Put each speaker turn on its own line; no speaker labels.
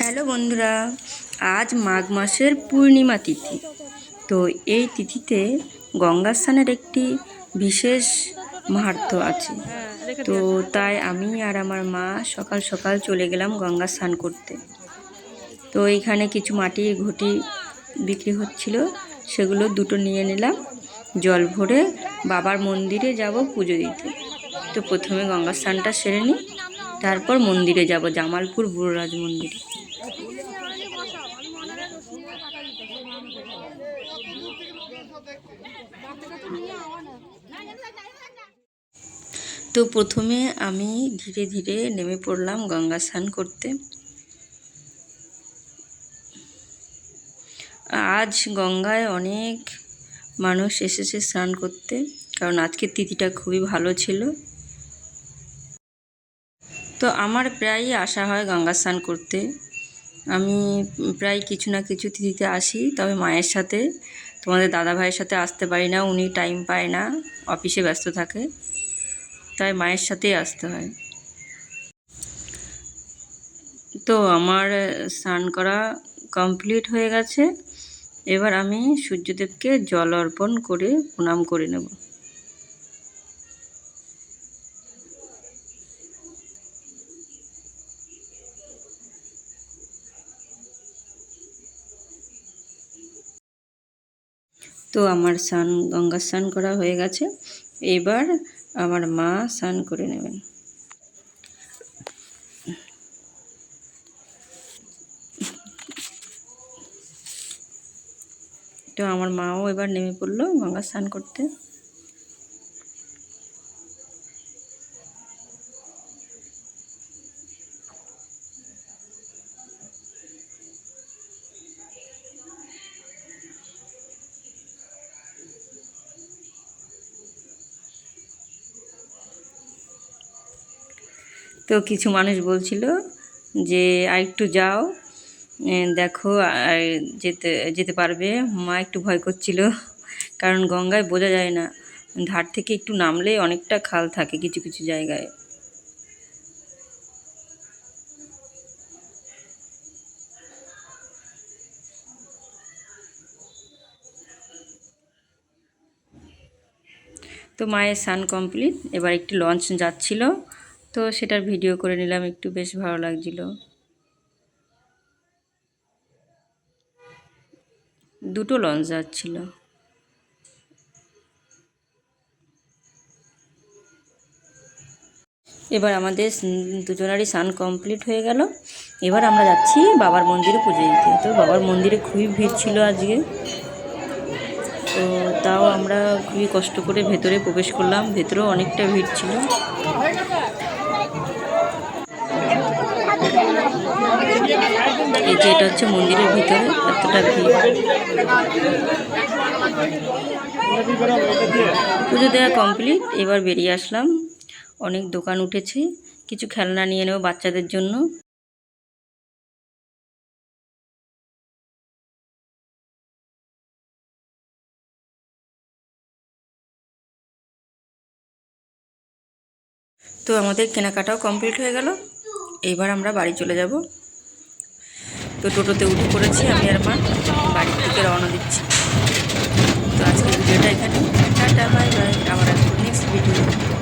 Hello বন্ধুরা, আজ মাঘ মাসের পূর্ণিমা তিথি। তো এই তিথিতে গঙ্গা স্নানের একটি বিশেষ মাহাত্ম্য আছে। তো তাই আমি আর আমার মা সকাল সকাল চলে গেলাম গঙ্গা স্নান করতে। তো এইখানে কিছু মাটির ঘটি বিক্রি হচ্ছিল, সেগুলো দুটো নিয়ে নিলাম। জল ভরে বাবার মন্দিরে যাব পুজো দিতে। তো প্রথমে গঙ্গা স্নানটা সেরে নিই, তারপর মন্দিরে যাব, জামালপুর বুড়োরাজ মন্দিরে। তো প্রথমে আমি ধীরে ধীরে নেমে পড়লাম গঙ্গা স্নান করতে। আজ গঙ্গায় অনেক মানুষ এসেছে স্নান করতে, কারণ আজকের তিথিটা খুবই ভালো ছিল। তো আমার প্রায়ই আসা হয় গঙ্গা স্নান করতে। আমি প্রায় কিছু না কিছু তিথিতে আসি, তবে মায়ের সাথে, তোমাদের দাদা ভাইয়ের সাথে আসতে পারি না, উনি টাইম পায় না, অফিসে ব্যস্ত থাকে, তাই মায়ের সাথেই আসতে হয়। তো আমার স্নান করা কমপ্লিট হয়ে গেছে। এবার আমি সূর্যদেবকে জল অর্পণ করে প্রণাম করে নেব। তো আমার গঙ্গা স্নান করা হয়ে গেছে। এবার আমার মা স্নান করে নেবেন। তো আমার মাও এবার নেমে পড়লো গঙ্গা স্নান করতে। তো কিছু মানুষ বলছিল যে আর একটু যাও, দেখো যেতে যেতে পারবে। মা একটু ভয় করছিল, কারণ গঙ্গায় বোঝা যায় না, ধার থেকে একটু নামলে অনেকটা খাল থাকে কিছু কিছু জায়গায়। তো মায়ের স্নান কমপ্লিট, এবার একটি লঞ্চ যাচ্ছিল, তো সেটার ভিডিও করে নিলাম একটু, বেশ ভালো লাগছিল। দুটো লঞ্চ যাচ্ছিল। এবার আমাদের দুজনারই স্নান কমপ্লিট হয়ে গেল। এবার আমরা যাচ্ছি বাবার মন্দিরে পুজো দিতে। তো বাবার মন্দিরে খুবই ভিড় ছিল আজকে। তো তাও আমরা খুবই কষ্ট করে ভেতরে প্রবেশ করলাম, ভেতরেও অনেকটা ভিড় ছিল। এই যে এটা হচ্ছে মন্দিরের ভিতরে, এতটা ভিড়। পুজো দেওয়া কমপ্লিট, এবার বেরিয়ে আসলাম। অনেক দোকান উঠেছে, কিছু খেলনা নিয়ে নেব বাচ্চাদের জন্য। তো আমাদের কেনাকাটাও কমপ্লিট হয়ে গেল। এবার আমরা বাড়ি চলে যাব। তো টোটোতে উঠে পড়েছি আমি আর মা, বাড়ির থেকে রওনা দিচ্ছি। তো আজকের ভিডিওটা এখানে, টাটা বাই বাই, আবার আসবো নেক্সট ভিডিও।